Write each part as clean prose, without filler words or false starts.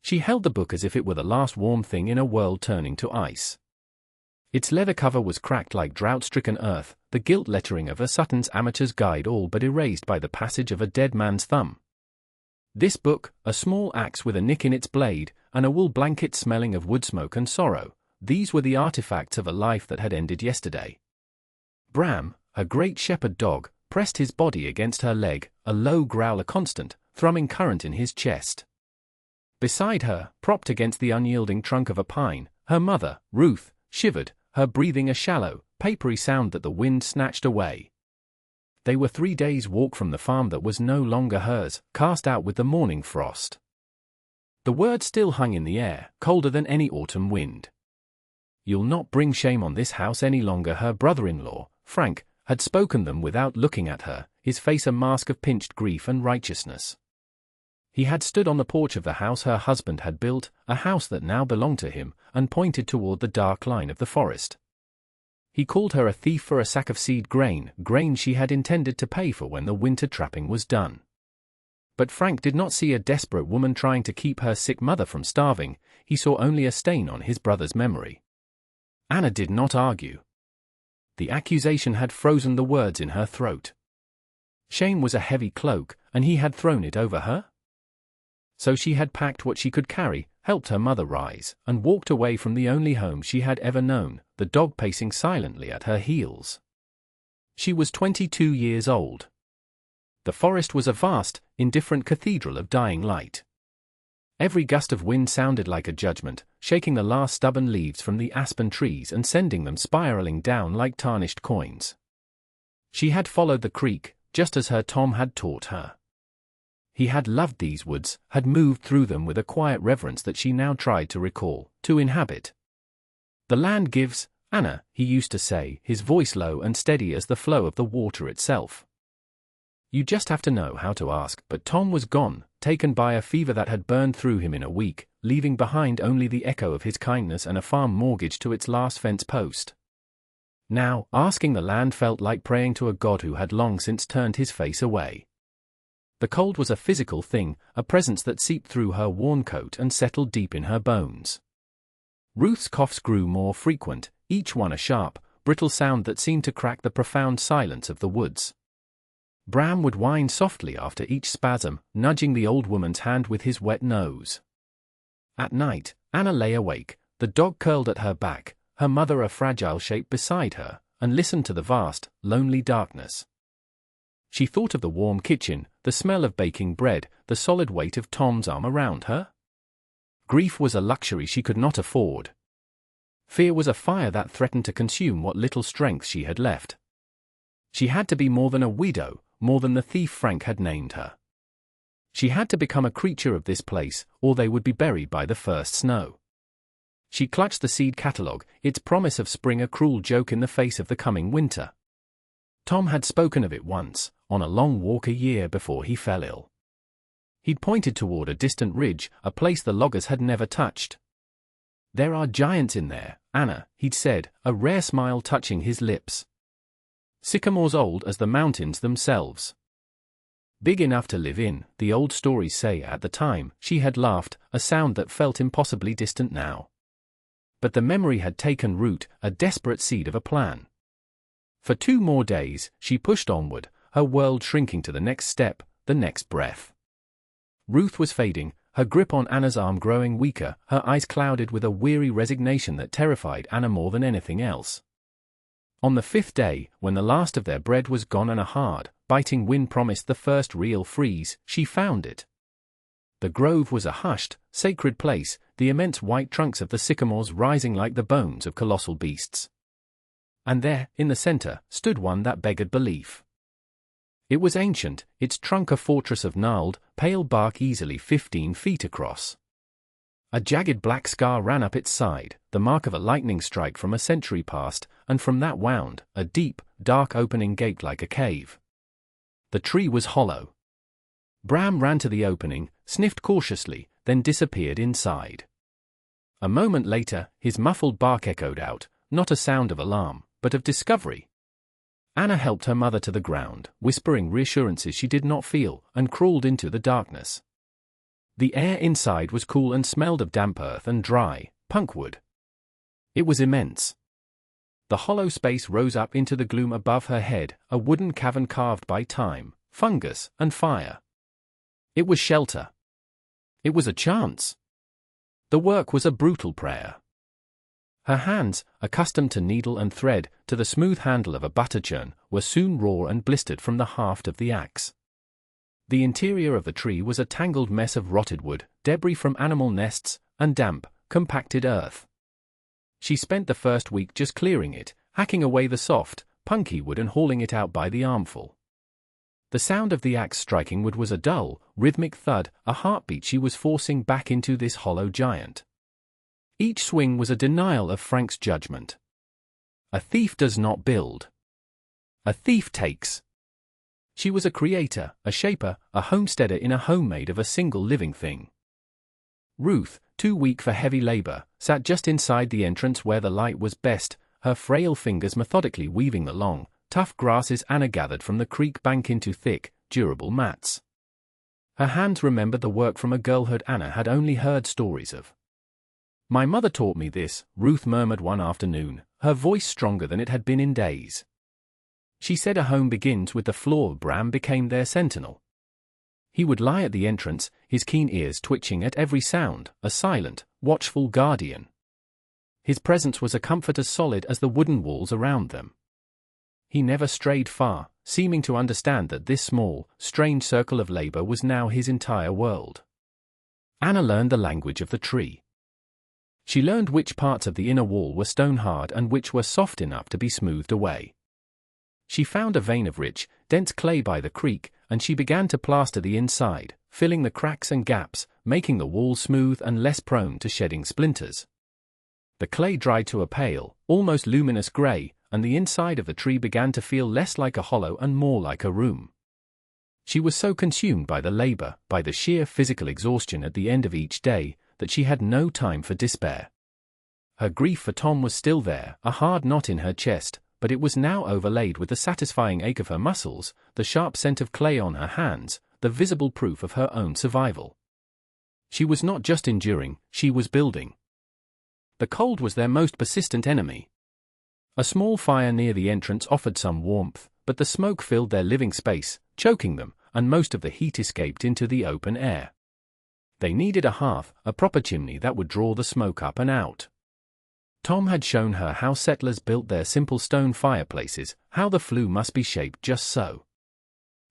She held the book as if it were the last warm thing in a world turning to ice. Its leather cover was cracked like drought-stricken earth, the gilt lettering of a Sutton's Amateur's Guide all but erased by the passage of a dead man's thumb. This book, a small axe with a nick in its blade, and a wool blanket smelling of wood smoke and sorrow, these were the artifacts of a life that had ended yesterday. Bram, her great shepherd dog, pressed his body against her leg, a low growl a constant, thrumming current in his chest. Beside her, propped against the unyielding trunk of a pine, her mother, Ruth, shivered, her breathing a shallow, papery sound that the wind snatched away. They were 3 days' walk from the farm that was no longer hers, cast out with the morning frost. The word still hung in the air, colder than any autumn wind. "You'll not bring shame on this house any longer," her brother-in-law, Frank, had spoken them without looking at her, his face a mask of pinched grief and righteousness. He had stood on the porch of the house her husband had built, a house that now belonged to him, and pointed toward the dark line of the forest. He called her a thief for a sack of seed grain she had intended to pay for when the winter trapping was done. But Frank did not see a desperate woman trying to keep her sick mother from starving, he saw only a stain on his brother's memory. Anna did not argue. The accusation had frozen the words in her throat. Shame was a heavy cloak, and he had thrown it over her? So she had packed what she could carry, helped her mother rise, and walked away from the only home she had ever known, the dog pacing silently at her heels. She was 22 years old. The forest was a vast, indifferent cathedral of dying light. Every gust of wind sounded like a judgment, shaking the last stubborn leaves from the aspen trees and sending them spiraling down like tarnished coins. She had followed the creek, just as her Tom had taught her. He had loved these woods, had moved through them with a quiet reverence that she now tried to recall, to inhabit. "The land gives, Anna," he used to say, his voice low and steady as the flow of the water itself. "You just have to know how to ask." But Tom was gone, taken by a fever that had burned through him in a week, leaving behind only the echo of his kindness and a farm mortgage to its last fence post. Now, asking the land felt like praying to a God who had long since turned his face away. The cold was a physical thing, a presence that seeped through her worn coat and settled deep in her bones. Ruth's coughs grew more frequent, each one a sharp, brittle sound that seemed to crack the profound silence of the woods. Bram would whine softly after each spasm, nudging the old woman's hand with his wet nose. At night, Anna lay awake, the dog curled at her back, her mother a fragile shape beside her, and listened to the vast, lonely darkness. She thought of the warm kitchen, the smell of baking bread, the solid weight of Tom's arm around her. Grief was a luxury she could not afford. Fear was a fire that threatened to consume what little strength she had left. She had to be more than a widow, more than the thief Frank had named her. She had to become a creature of this place, or they would be buried by the first snow. She clutched the seed catalogue, its promise of spring a cruel joke in the face of the coming winter. Tom had spoken of it once, on a long walk a year before he fell ill. He'd pointed toward a distant ridge, a place the loggers had never touched. "There are giants in there, Anna," he'd said, a rare smile touching his lips. "Sycamores old as the mountains themselves. Big enough to live in," the old stories say. At the time, she had laughed, a sound that felt impossibly distant now. But the memory had taken root, a desperate seed of a plan. For 2 more days, she pushed onward, her world shrinking to the next step, the next breath. Ruth was fading, her grip on Anna's arm growing weaker, her eyes clouded with a weary resignation that terrified Anna more than anything else. On the 5th day, when the last of their bread was gone and a hard, biting wind promised the first real freeze, she found it. The grove was a hushed, sacred place, the immense white trunks of the sycamores rising like the bones of colossal beasts. And there, in the center, stood one that beggared belief. It was ancient, its trunk a fortress of gnarled, pale bark easily 15 feet across. A jagged black scar ran up its side, the mark of a lightning strike from a century past, and from that wound, a deep, dark opening gaped like a cave. The tree was hollow. Bram ran to the opening, sniffed cautiously, then disappeared inside. A moment later, his muffled bark echoed out, not a sound of alarm, but of discovery. Anna helped her mother to the ground, whispering reassurances she did not feel, and crawled into the darkness. The air inside was cool and smelled of damp earth and dry, punk wood. It was immense. The hollow space rose up into the gloom above her head, a wooden cavern carved by time, fungus, and fire. It was shelter. It was a chance. The work was a brutal prayer. Her hands, accustomed to needle and thread, to the smooth handle of a butter churn, were soon raw and blistered from the haft of the axe. The interior of the tree was a tangled mess of rotted wood, debris from animal nests, and damp, compacted earth. She spent the first week just clearing it, hacking away the soft, punky wood and hauling it out by the armful. The sound of the axe striking wood was a dull, rhythmic thud, a heartbeat she was forcing back into this hollow giant. Each swing was a denial of Frank's judgment. A thief does not build. A thief takes. She was a creator, a shaper, a homesteader in a home made of a single living thing. Ruth, too weak for heavy labor, sat just inside the entrance where the light was best, her frail fingers methodically weaving the long, tough grasses Anna gathered from the creek bank into thick, durable mats. Her hands remembered the work from a girlhood Anna had only heard stories of. "My mother taught me this," Ruth murmured one afternoon, her voice stronger than it had been in days. She said a home begins with the floor. Bram became their sentinel. He would lie at the entrance, his keen ears twitching at every sound, a silent, watchful guardian. His presence was a comfort as solid as the wooden walls around them. He never strayed far, seeming to understand that this small, strange circle of labor was now his entire world. Anna learned the language of the tree. She learned which parts of the inner wall were stone-hard and which were soft enough to be smoothed away. She found a vein of rich, dense clay by the creek, and she began to plaster the inside, filling the cracks and gaps, making the wall smooth and less prone to shedding splinters. The clay dried to a pale, almost luminous gray, and the inside of the tree began to feel less like a hollow and more like a room. She was so consumed by the labor, by the sheer physical exhaustion at the end of each day, that she had no time for despair. Her grief for Tom was still there, a hard knot in her chest, but it was now overlaid with the satisfying ache of her muscles, the sharp scent of clay on her hands, the visible proof of her own survival. She was not just enduring, she was building. The cold was their most persistent enemy. A small fire near the entrance offered some warmth, but the smoke filled their living space, choking them, and most of the heat escaped into the open air. They needed a hearth, a proper chimney that would draw the smoke up and out. Tom had shown her how settlers built their simple stone fireplaces, how the flue must be shaped just so.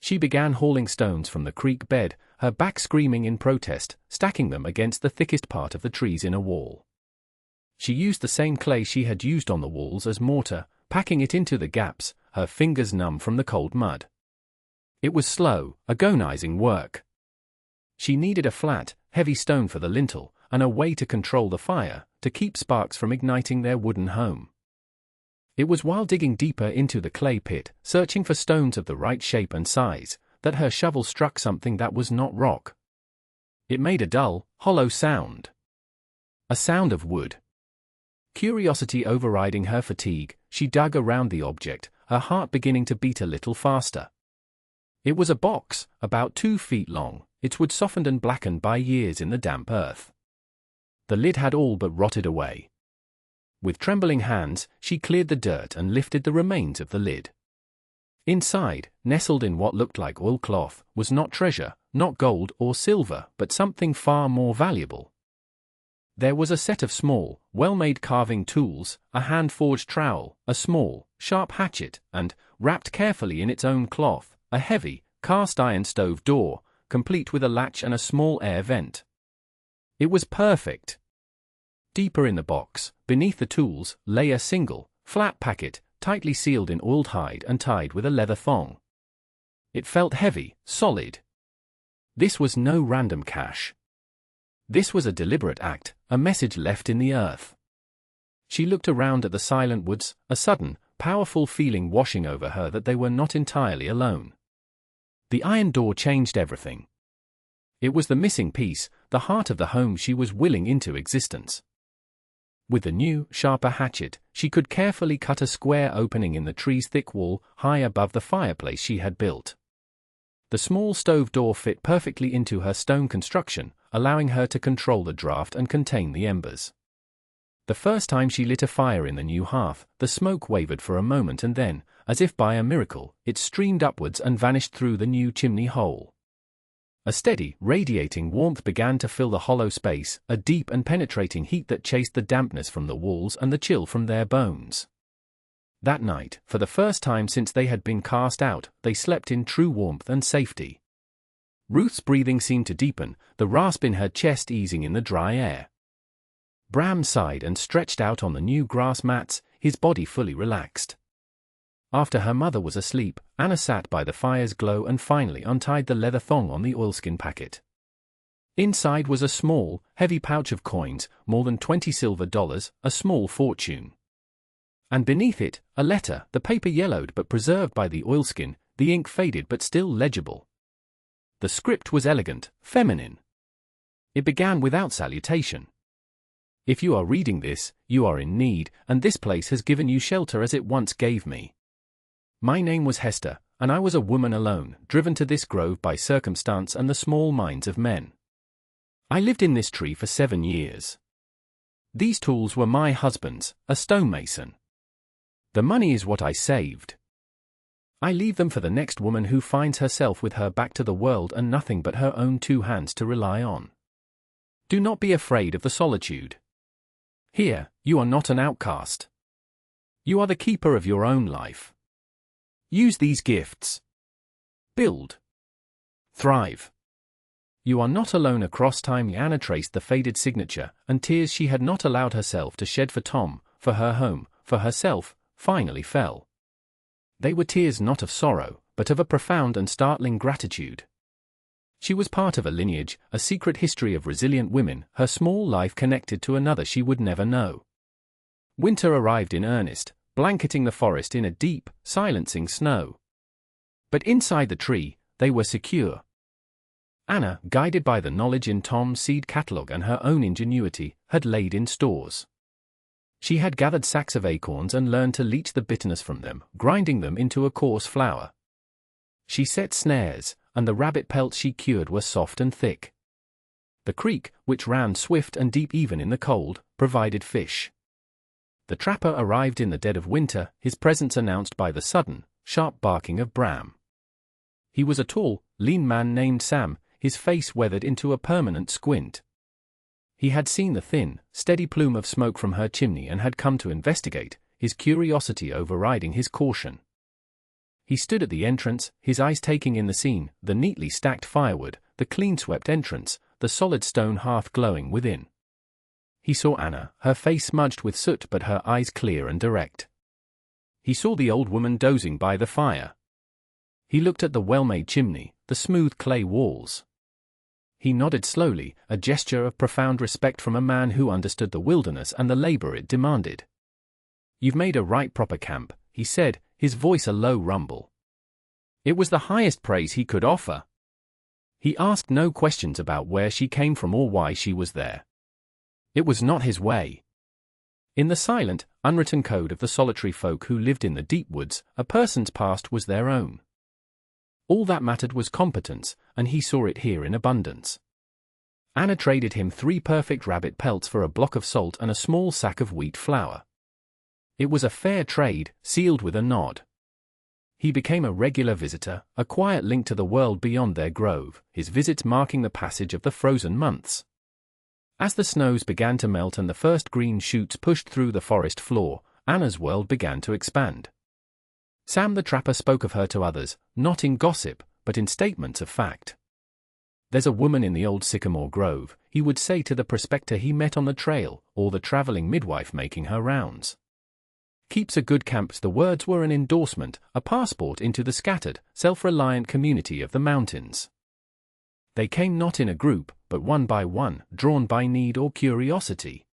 She began hauling stones from the creek bed, her back screaming in protest, stacking them against the thickest part of the tree's inner wall. She used the same clay she had used on the walls as mortar, packing it into the gaps, her fingers numb from the cold mud. It was slow, agonizing work. She needed a flat, heavy stone for the lintel, and a way to control the fire, to keep sparks from igniting their wooden home. It was while digging deeper into the clay pit, searching for stones of the right shape and size, that her shovel struck something that was not rock. It made a dull, hollow sound. A sound of wood. Curiosity overriding her fatigue, she dug around the object, her heart beginning to beat a little faster. It was a box, about 2 feet long, its wood softened and blackened by years in the damp earth. The lid had all but rotted away. With trembling hands, she cleared the dirt and lifted the remains of the lid. Inside, nestled in what looked like oilcloth, was not treasure, not gold or silver, but something far more valuable. There was a set of small, well-made carving tools, a hand-forged trowel, a small, sharp hatchet, and, wrapped carefully in its own cloth, a heavy, cast-iron stove door, complete with a latch and a small air vent. It was perfect. Deeper in the box, beneath the tools, lay a single, flat packet, tightly sealed in oiled hide and tied with a leather thong. It felt heavy, solid. This was no random cache. This was a deliberate act, a message left in the earth. She looked around at the silent woods, a sudden, powerful feeling washing over her that they were not entirely alone. The iron door changed everything. It was the missing piece, the heart of the home she was willing into existence. With the new, sharper hatchet, she could carefully cut a square opening in the tree's thick wall, high above the fireplace she had built. The small stove door fit perfectly into her stone construction, allowing her to control the draft and contain the embers. The first time she lit a fire in the new hearth, the smoke wavered for a moment and then, as if by a miracle, it streamed upwards and vanished through the new chimney hole. A steady, radiating warmth began to fill the hollow space, a deep and penetrating heat that chased the dampness from the walls and the chill from their bones. That night, for the first time since they had been cast out, they slept in true warmth and safety. Ruth's breathing seemed to deepen, the rasp in her chest easing in the dry air. Bram sighed and stretched out on the new grass mats, his body fully relaxed. After her mother was asleep, Anna sat by the fire's glow and finally untied the leather thong on the oilskin packet. Inside was a small, heavy pouch of coins, more than $20 silver, a small fortune. And beneath it, a letter, the paper yellowed but preserved by the oilskin, the ink faded but still legible. The script was elegant, feminine. It began without salutation. If you are reading this, you are in need, and this place has given you shelter as it once gave me. My name was Hester, and I was a woman alone, driven to this grove by circumstance and the small minds of men. I lived in this tree for 7 years. These tools were my husband's, a stonemason. The money is what I saved. I leave them for the next woman who finds herself with her back to the world and nothing but her own 2 hands to rely on. Do not be afraid of the solitude. Here, you are not an outcast. You are the keeper of your own life. Use these gifts. Build. Thrive. You are not alone. Across time Anna traced the faded signature, and tears she had not allowed herself to shed for Tom, for her home, for herself, finally fell. They were tears not of sorrow, but of a profound and startling gratitude. She was part of a lineage, a secret history of resilient women, her small life connected to another she would never know. Winter arrived in earnest, blanketing the forest in a deep, silencing snow. But inside the tree, they were secure. Anna, guided by the knowledge in Tom's seed catalogue and her own ingenuity, had laid in stores. She had gathered sacks of acorns and learned to leach the bitterness from them, grinding them into a coarse flour. She set snares, and the rabbit pelts she cured were soft and thick. The creek, which ran swift and deep even in the cold, provided fish. The trapper arrived in the dead of winter, his presence announced by the sudden, sharp barking of Bram. He was a tall, lean man named Sam, his face weathered into a permanent squint. He had seen the thin, steady plume of smoke from her chimney and had come to investigate, his curiosity overriding his caution. He stood at the entrance, his eyes taking in the scene, the neatly stacked firewood, the clean-swept entrance, the solid stone hearth glowing within. He saw Anna, her face smudged with soot but her eyes clear and direct. He saw the old woman dozing by the fire. He looked at the well-made chimney, the smooth clay walls. He nodded slowly, a gesture of profound respect from a man who understood the wilderness and the labor it demanded. "You've made a right proper camp," he said, his voice a low rumble. It was the highest praise he could offer. He asked no questions about where she came from or why she was there. It was not his way. In the silent, unwritten code of the solitary folk who lived in the deep woods, a person's past was their own. All that mattered was competence, and he saw it here in abundance. Anna traded him 3 perfect rabbit pelts for a block of salt and a small sack of wheat flour. It was a fair trade, sealed with a nod. He became a regular visitor, a quiet link to the world beyond their grove, his visits marking the passage of the frozen months. As the snows began to melt and the first green shoots pushed through the forest floor, Anna's world began to expand. Sam the trapper spoke of her to others, not in gossip, but in statements of fact. "There's a woman in the old sycamore grove," he would say to the prospector he met on the trail, or the traveling midwife making her rounds. "Keeps a good camp." The words were an endorsement, a passport into the scattered, self-reliant community of the mountains. They came not in a group, but one by one, drawn by need or curiosity.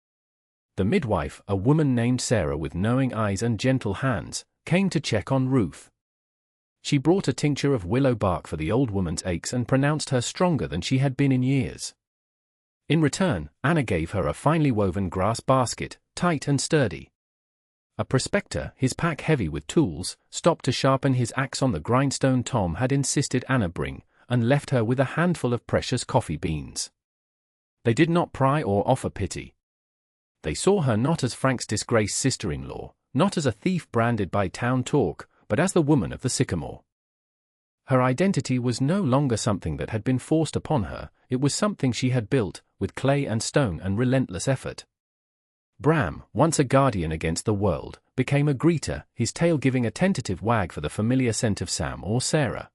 The midwife, a woman named Sarah with knowing eyes and gentle hands, came to check on Ruth. She brought a tincture of willow bark for the old woman's aches and pronounced her stronger than she had been in years. In return, Anna gave her a finely woven grass basket, tight and sturdy. A prospector, his pack heavy with tools, stopped to sharpen his axe on the grindstone Tom had insisted Anna bring, and left her with a handful of precious coffee beans. They did not pry or offer pity. They saw her not as Frank's disgraced sister-in-law, not as a thief branded by town talk, but as the woman of the sycamore. Her identity was no longer something that had been forced upon her, it was something she had built, with clay and stone and relentless effort. Bram, once a guardian against the world, became a greeter, his tail giving a tentative wag for the familiar scent of Sam or Sarah.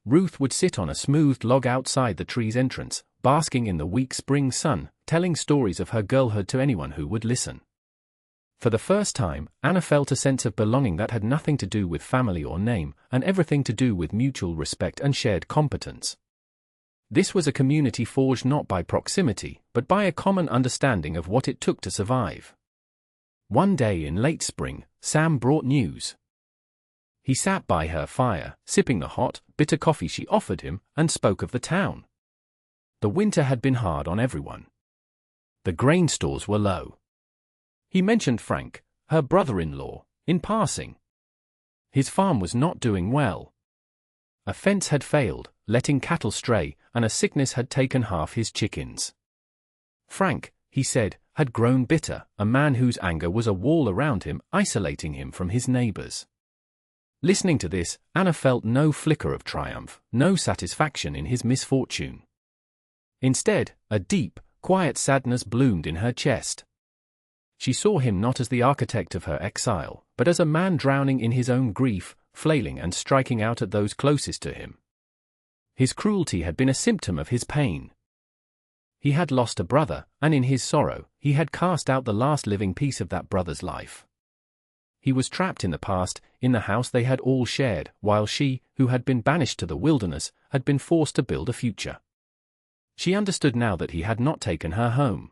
Ruth would sit on a smoothed log outside the tree's entrance, basking in the weak spring sun, telling stories of her girlhood to anyone who would listen. For the first time, Anna felt a sense of belonging that had nothing to do with family or name, and everything to do with mutual respect and shared competence. This was a community forged not by proximity, but by a common understanding of what it took to survive. One day in late spring, Sam brought news. He sat by her fire, sipping the hot, bitter coffee she offered him, and spoke of the town. The winter had been hard on everyone. The grain stores were low. He mentioned Frank, her brother-in-law, in passing. His farm was not doing well. A fence had failed, letting cattle stray, and a sickness had taken half his chickens. Frank, he said, had grown bitter, a man whose anger was a wall around him, isolating him from his neighbors. Listening to this, Anna felt no flicker of triumph, no satisfaction in his misfortune. Instead, a deep, quiet sadness bloomed in her chest. She saw him not as the architect of her exile, but as a man drowning in his own grief, flailing and striking out at those closest to him. His cruelty had been a symptom of his pain. He had lost a brother, and in his sorrow, he had cast out the last living piece of that brother's life. He was trapped in the past, in the house they had all shared, while she, who had been banished to the wilderness, had been forced to build a future. She understood now that he had not taken her home.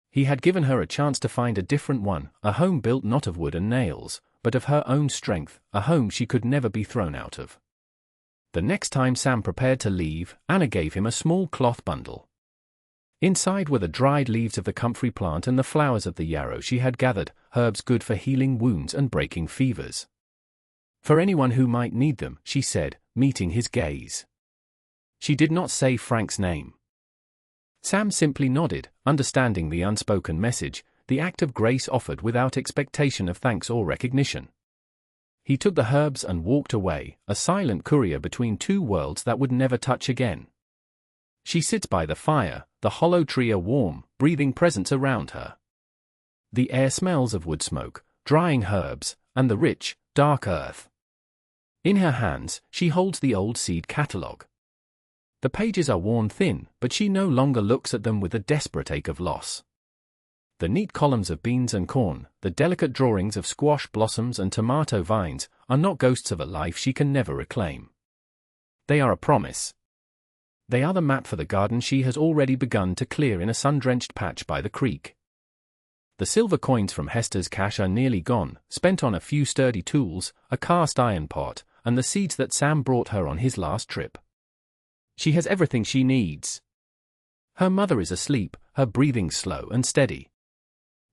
He had given her a chance to find a different one, a home built not of wood and nails, but of her own strength, a home she could never be thrown out of. The next time Sam prepared to leave, Anna gave him a small cloth bundle. Inside were the dried leaves of the comfrey plant and the flowers of the yarrow she had gathered, herbs good for healing wounds and breaking fevers. For anyone who might need them, she said, meeting his gaze. She did not say Frank's name. Sam simply nodded, understanding the unspoken message, the act of grace offered without expectation of thanks or recognition. He took the herbs and walked away, a silent courier between two worlds that would never touch again. She sits by the fire, the hollow tree a warm, breathing presence around her. The air smells of wood smoke, drying herbs, and the rich, dark earth. In her hands, she holds the old seed catalogue. The pages are worn thin, but she no longer looks at them with a desperate ache of loss. The neat columns of beans and corn, the delicate drawings of squash blossoms and tomato vines, are not ghosts of a life she can never reclaim. They are a promise. They are the map for the garden she has already begun to clear in a sun-drenched patch by the creek. The silver coins from Hester's cache are nearly gone, spent on a few sturdy tools, a cast-iron pot, and the seeds that Sam brought her on his last trip. She has everything she needs. Her mother is asleep, her breathing slow and steady.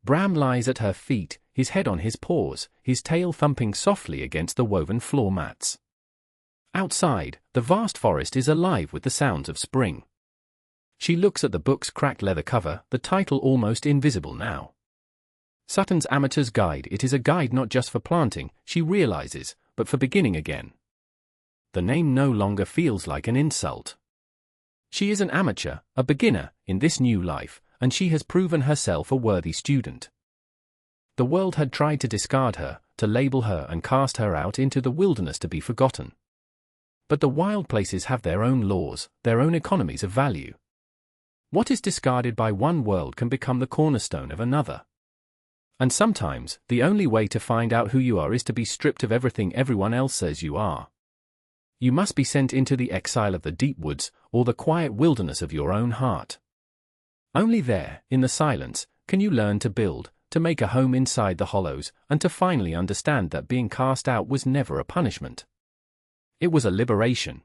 Bram lies at her feet, his head on his paws, his tail thumping softly against the woven floor mats. Outside, the vast forest is alive with the sounds of spring. She looks at the book's cracked leather cover, the title almost invisible now. Sutton's Amateur's Guide. It is a guide not just for planting, she realizes, but for beginning again. The name no longer feels like an insult. She is an amateur, a beginner, in this new life, and she has proven herself a worthy student. The world had tried to discard her, to label her and cast her out into the wilderness to be forgotten. But the wild places have their own laws, their own economies of value. What is discarded by one world can become the cornerstone of another. And sometimes, the only way to find out who you are is to be stripped of everything everyone else says you are. You must be sent into the exile of the deep woods, or the quiet wilderness of your own heart. Only there, in the silence, can you learn to build, to make a home inside the hollows, and to finally understand that being cast out was never a punishment. It was a liberation.